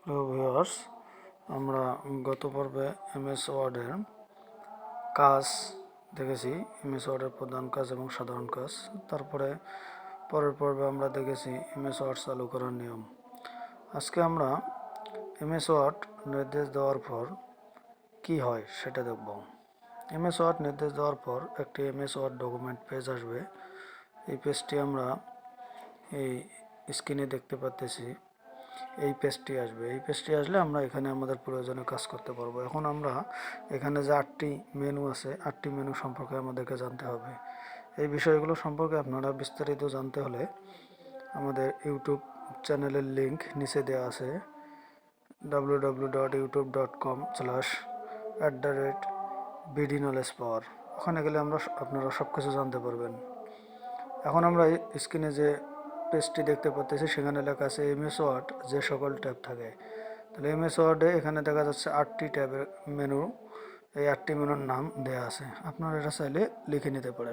Hello viewers, আমরা গত পর্বে এমএস ওয়ার্ডের কাজ দেখেছি, এমএস ওয়ার্ডের প্রধান কাজ এবং সাধারণ কাজ। তারপরে পরের পর্বে আমরা দেখেছি এমএস ওয়ার্ড চালু করার নিয়ম। আজকে আমরা এমএস ওয়ার্ড নির্দেশ দেওয়ার পর কি হয় সেটা দেখব। এমএস ওয়ার্ড নির্দেশ দেওয়ার পর একটি এমএস ওয়ার্ড ডকুমেন্ট পেজ আসবে। এই পেজটি আমরা এই স্ক্রিনে দেখতে পাচ্ছি। এই পেজটি আসবে। এই পেজটি আসলে আমরা এখানে আমাদের প্রয়োজনীয় কাজ করতে পারবো। এখন আমরা এখানে যে 8টি মেনু আছে, 8টি মেনু সম্পর্কে আমাদেরকে জানতে হবে। এই বিষয়গুলো সম্পর্কে আপনারা বিস্তারিত জানতে হলে আমাদের ইউটিউব চ্যানেলের লিংক নিচে দেওয়া আছে, www.youtube.com/@bdknowledgepower। ওখানে গেলে আপনারা সব কিছু জানতে পারবেন। এখন আমরা স্ক্রিনে যে পেজটি দেখতে পাচ্ছি সেখানে লেখা আছে এমএস ওয়ার্ড যে সকল ট্যাব থাকে। তাহলে এমএস ওয়ার্ডে এখানে দেখা যাচ্ছে 8টি ট্যাবের মেনু। এই 8টি মেনুর নাম দেয়া আছে, আপনারা এটা চাইলে লিখে নিতে পারেন।